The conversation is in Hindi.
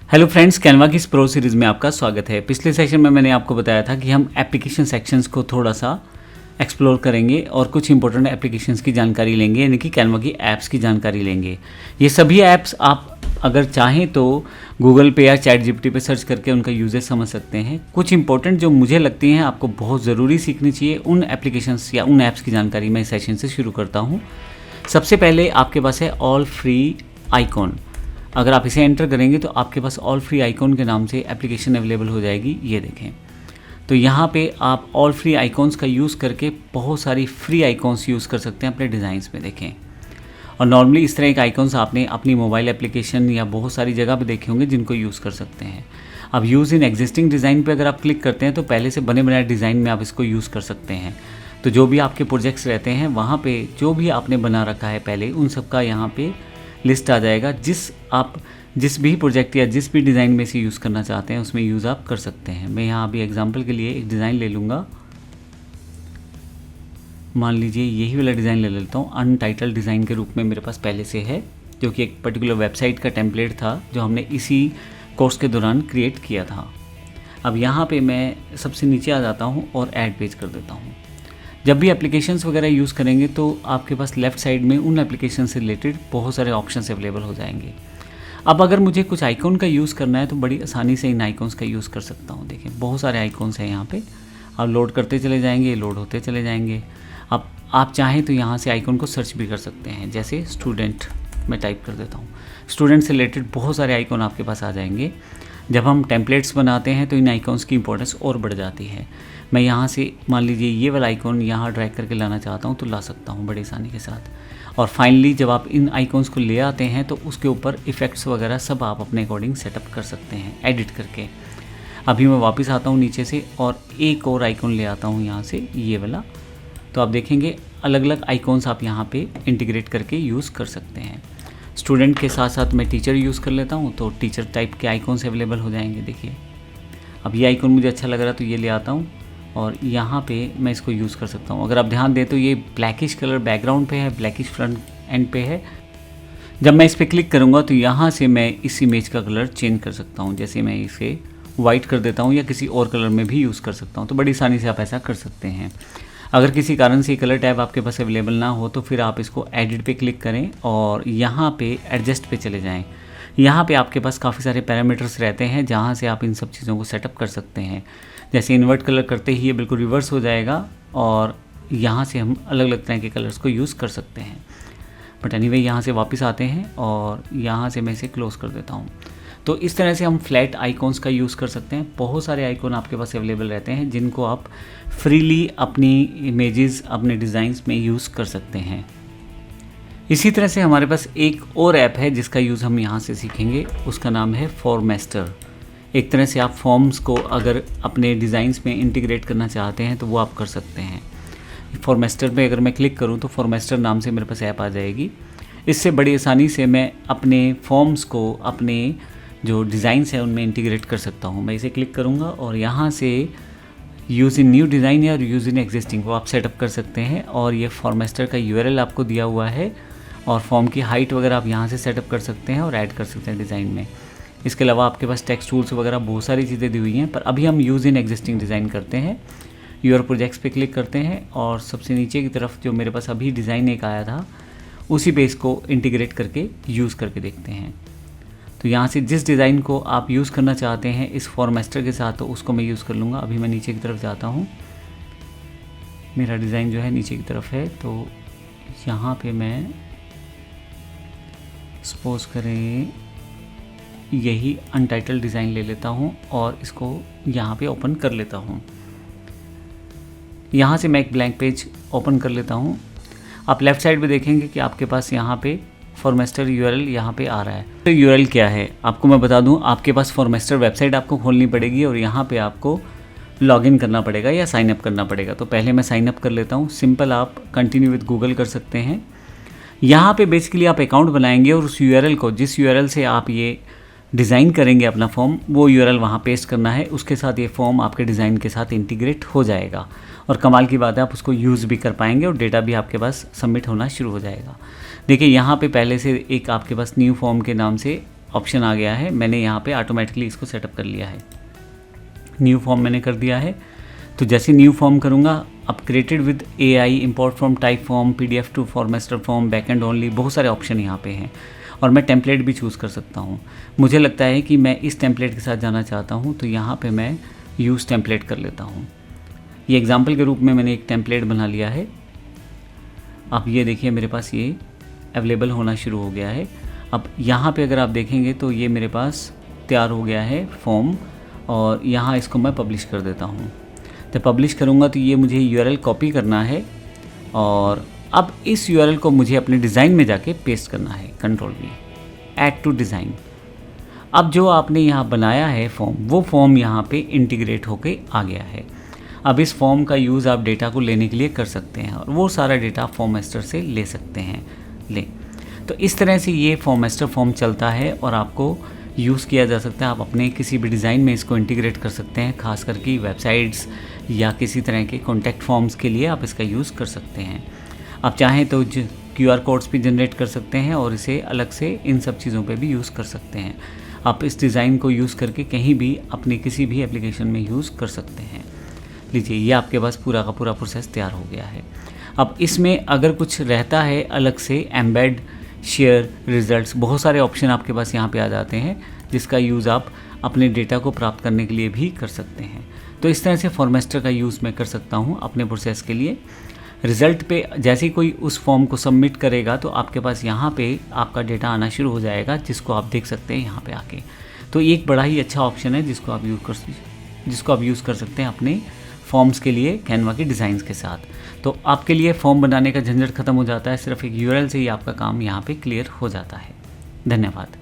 हेलो फ्रेंड्स, कैनवा की इस प्रो सीरीज़ में आपका स्वागत है। पिछले सेशन में मैंने आपको बताया था कि हम एप्लीकेशन सेक्शंस को थोड़ा सा एक्सप्लोर करेंगे और कुछ इंपॉर्टेंट एप्लीकेशंस की जानकारी लेंगे, यानी कि कैनवा की ऐप्स की जानकारी लेंगे। ये सभी ऐप्स आप अगर चाहें तो गूगल पे या चैट जीपीटी पे सर्च करके उनका यूजेज समझ सकते हैं। कुछ इंपॉर्टेंट जो मुझे लगती हैं आपको बहुत ज़रूरी सीखनी चाहिए, उन एप्लीकेशंस या उन ऐप्स की जानकारी मैं इस सेशन से शुरू करता हूँ। सबसे पहले आपके पास है ऑल फ्री आइकॉन। अगर आप इसे एंटर करेंगे तो आपके पास ऑल फ्री आइकॉन के नाम से एप्लीकेशन अवेलेबल हो जाएगी। ये देखें, तो यहाँ पे आप ऑल फ्री आइकॉन्स का यूज़ करके बहुत सारी फ्री आइकॉन्स यूज़ कर सकते हैं अपने डिज़ाइंस में। देखें, और नॉर्मली इस तरह के आइकॉन्स आपने अपनी मोबाइल एप्लीकेशन या बहुत सारी जगह पे देखे होंगे जिनको यूज़ कर सकते हैं। अब यूज़ इन एग्जिस्टिंग डिज़ाइन पे अगर आप क्लिक करते हैं तो पहले से बने बनाए डिज़ाइन में आप इसको यूज़ कर सकते हैं। तो जो भी आपके प्रोजेक्ट्स रहते हैं वहाँ पे जो भी आपने बना रखा है पहले, उन सब का यहाँ पे लिस्ट आ जाएगा। जिस भी प्रोजेक्ट या जिस भी डिज़ाइन में से यूज़ करना चाहते हैं उसमें यूज़ आप कर सकते हैं। मैं यहाँ अभी एग्जांपल के लिए एक डिज़ाइन ले लूँगा। मान लीजिए यही वाला डिज़ाइन ले लेता हूँ, अनटाइटल्ड डिज़ाइन के रूप में मेरे पास पहले से है, जो कि एक पर्टिकुलर वेबसाइट का टेम्पलेट था जो हमने इसी कोर्स के दौरान क्रिएट किया था। अब यहाँ पे मैं सबसे नीचे आ जाता हूँ और ऐड पेज कर देता हूँ। जब भी एप्लीकेशंस वगैरह यूज़ करेंगे तो आपके पास लेफ़्ट साइड में उन एप्लीकेशन से रिलेटेड बहुत सारे ऑप्शंस अवेलेबल हो जाएंगे। अब अगर मुझे कुछ आइकॉन का यूज़ करना है तो बड़ी आसानी से इन आइकॉन्स का यूज़ कर सकता हूँ। देखिए, बहुत सारे आइकॉन्स हैं यहाँ पे। आप लोड करते चले जाएंगे, लोड होते चले जाएंगे। अब आप चाहें तो यहाँ से आइकॉन को सर्च भी कर सकते हैं, जैसे स्टूडेंट मैं टाइप कर देता हूँ। स्टूडेंट से रिलेटेड बहुत सारे आइकॉन आपके पास आ जाएंगे। जब हम टेम्पलेट्स बनाते हैं तो इन आइकॉन्स की इंपॉर्टेंस और बढ़ जाती है। मैं यहाँ से मान लीजिए ये वाला आइकॉन यहाँ ड्रैग करके लाना चाहता हूँ तो ला सकता हूँ बड़ी आसानी के साथ। और फाइनली जब आप इन आइकॉन्स को ले आते हैं तो उसके ऊपर इफ़ेक्ट्स वगैरह सब आप अपने अकॉर्डिंग सेटअप कर सकते हैं एडिट करके। अभी मैं वापस आता हूँ नीचे से और एक और आइकॉन ले आता हूँ यहाँ से, ये वाला। तो आप देखेंगे अलग अलग आइकॉन्स आप यहाँ पे इंटीग्रेट करके यूज़ कर सकते हैं। स्टूडेंट के साथ साथ मैं टीचर यूज़ कर लेता हूँ तो टीचर टाइप के आइकॉन्स अवेलेबल हो जाएंगे। देखिए, अब ये आइकॉन मुझे अच्छा लग रहा है तो ये ले आता हूँ और यहाँ पे मैं इसको यूज़ कर सकता हूँ। अगर आप ध्यान दें तो ये ब्लैकिश कलर बैकग्राउंड पे है, ब्लैकिश फ्रंट एंड पे है। जब मैं इस पर क्लिक करूँगा तो यहाँ से मैं इस इमेज का कलर चेंज कर सकता हूँ। जैसे मैं इसे वाइट कर देता हूँ या किसी और कलर में भी यूज़ कर सकता हूँ। तो बड़ी आसानी से आप ऐसा कर सकते हैं। अगर किसी कारण से कलर टैब आपके पास अवेलेबल ना हो तो फिर आप इसको एडिट पे क्लिक करें और यहाँ पे एडजस्ट पे चले जाएं। यहाँ पे आपके पास काफ़ी सारे पैरामीटर्स रहते हैं जहाँ से आप इन सब चीज़ों को सेटअप कर सकते हैं। जैसे इन्वर्ट कलर करते ही ये बिल्कुल रिवर्स हो जाएगा और यहाँ से हम अलग अलग तरह के कलर्स को यूज़ कर सकते हैं। बट एनीवे यहाँ से वापस आते हैं और यहाँ से मैं इसे क्लोज़ कर देता हूँ। तो इस तरह से हम फ्लैट आइकॉन्स का यूज़ कर सकते हैं। बहुत सारे आइकॉन आपके पास अवेलेबल रहते हैं जिनको आप फ्रीली अपनी इमेजेस, अपने डिज़ाइंस में यूज़ कर सकते हैं। इसी तरह से हमारे पास एक और ऐप है जिसका यूज़ हम यहाँ से सीखेंगे, उसका नाम है फॉर्मेस्टर। एक तरह से आप फॉर्म्स को अगर अपने डिज़ाइंस में इंटीग्रेट करना चाहते हैं तो वो आप कर सकते हैं। फॉर्मेस्टर पे अगर मैं क्लिक करूँ तो फॉर्मेस्टर नाम से मेरे पास ऐप आ जाएगी। इससे बड़ी आसानी से मैं अपने फॉर्म्स को अपने जो डिज़ाइंस हैं उनमें इंटीग्रेट कर सकता हूँ। मैं इसे क्लिक करूँगा और यहाँ से यूज़ इन न्यू डिज़ाइन या यूज़ इन एग्जिस्टिंग वो आप सेटअप कर सकते हैं। और ये फॉर्मेस्टर का यूआरएल आपको दिया हुआ है और फॉर्म की हाइट वगैरह आप यहाँ से सेटअप कर सकते हैं और ऐड कर सकते हैं डिज़ाइन में। इसके अलावा आपके पास टेक्स्ट टूल्स वगैरह बहुत सारी चीज़ें दी हुई हैं, पर अभी हम यूज़ इन एग्जिस्टिंग डिज़ाइन करते हैं। यूर प्रोजेक्ट्स पे क्लिक करते हैं और सबसे नीचे की तरफ जो मेरे पास अभी डिज़ाइन एक आया था उसी पे इसको इंटीग्रेट करके यूज़ करके देखते हैं। तो यहाँ से जिस डिज़ाइन को आप यूज़ करना चाहते हैं इस फॉर्मेस्टर के साथ तो उसको मैं यूज़ कर लूँगा। अभी मैं नीचे की तरफ जाता हूँ, मेरा डिज़ाइन जो है नीचे की तरफ है, तो यहाँ पे मैं सपोज करें यही अनटाइटल्ड डिज़ाइन ले लेता हूँ और इसको यहाँ पे ओपन कर लेता हूँ। यहाँ से मैं एक ब्लैंक पेज ओपन कर लेता हूँ। आप लेफ़्ट साइड पे देखेंगे कि आपके पास यहाँ पे फॉर्मेस्टर यूआरएल यहाँ पे आ रहा है। तो यूआरएल क्या है आपको मैं बता दूँ, आपके पास फॉर्मेस्टर वेबसाइट आपको खोलनी पड़ेगी और यहाँ पे आपको लॉगिन करना पड़ेगा या साइन अप करना पड़ेगा। तो पहले मैं साइन अप कर लेता हूँ। सिंपल आप कंटिन्यू विद गूगल कर सकते हैं। यहाँ पे बेसिकली आप अकाउंट बनाएंगे और उस यूआरएल को, जिस यूआरएल से आप ये डिज़ाइन करेंगे अपना फॉर्म, वो यूआरएल वहाँ पेस्ट करना है। उसके साथ ये फॉर्म आपके डिज़ाइन के साथ इंटीग्रेट हो जाएगा और कमाल की बात है आप उसको यूज़ भी कर पाएंगे और डेटा भी आपके पास सबमिट होना शुरू हो जाएगा। देखिए यहाँ पे पहले से एक आपके पास न्यू फॉर्म के नाम से ऑप्शन आ गया है, मैंने यहाँ पे ऑटोमेटिकली इसको सेटअप कर लिया है। न्यू फॉर्म मैंने कर दिया है। तो जैसे न्यू फॉर्म करूँगा, अब created with AI, import from Typeform, PDF to formester form, backend only, बहुत सारे ऑप्शन यहाँ पे हैं और मैं टेम्पलेट भी चूज़ कर सकता हूँ। मुझे लगता है कि मैं इस टेम्पलेट के साथ जाना चाहता हूँ, तो यहाँ पे मैं यूज़ टेम्पलेट कर लेता हूँ। ये एग्जाम्पल के रूप में मैंने एक टेम्पलेट बना लिया है। अब ये देखिए मेरे पास ये अवेलेबल होना शुरू हो गया है। अब यहाँ पे अगर आप देखेंगे तो ये मेरे पास तैयार हो गया है फॉर्म, और यहाँ इसको मैं पब्लिश कर देता हूँ। तो पब्लिश करूँगा तो ये मुझे URL कॉपी करना है और अब इस URL को मुझे अपने डिज़ाइन में जाके पेस्ट करना है। Ctrl+V, add to design. अब जो आपने यहाँ बनाया है फॉर्म, वो फॉर्म यहाँ पे इंटीग्रेट होके आ गया है। अब इस फॉर्म का यूज़ आप डेटा को लेने के लिए कर सकते हैं और वो सारा डेटा फॉर्मेस्टर से ले सकते हैं। तो इस तरह से ये फॉर्मेस्टर फॉर्म चलता है और आपको यूज़ किया जा सकता है। आप अपने किसी भी डिज़ाइन में इसको इंटीग्रेट कर सकते हैं, खास करके वेबसाइट्स या किसी तरह के कॉन्टैक्ट फॉर्म्स के लिए आप इसका यूज़ कर सकते हैं। आप चाहें तो QR कोड्स भी जनरेट कर सकते हैं और इसे अलग से इन सब चीज़ों पे भी यूज़ कर सकते हैं। आप इस डिज़ाइन को यूज़ करके कहीं भी अपने किसी भी एप्लीकेशन में यूज़ कर सकते हैं। लीजिए, ये आपके पास पूरा का पूरा प्रोसेस तैयार हो गया है। अब इसमें अगर कुछ रहता है अलग से, एम्बेड, शेयर, रिजल्ट्स, बहुत सारे ऑप्शन आपके पास यहाँ पे आ जाते हैं जिसका यूज़ आप अपने डेटा को प्राप्त करने के लिए भी कर सकते हैं। तो इस तरह से फॉर्मेस्टर का यूज़ मैं कर सकता हूँ अपने प्रोसेस के लिए। रिज़ल्ट पे जैसे ही कोई उस फॉर्म को सबमिट करेगा तो आपके पास यहाँ पे आपका डेटा आना शुरू हो जाएगा, जिसको आप देख सकते हैं यहाँ पे आके। तो ये एक बड़ा ही अच्छा ऑप्शन है जिसको आप यूज़ कर सकते हैं अपने फॉर्म्स के लिए कैनवा के डिज़ाइंस के साथ। तो आपके लिए फॉर्म बनाने का झंझट खत्म हो जाता है, सिर्फ एक URL से ही आपका काम यहाँ पे क्लियर हो जाता है। धन्यवाद।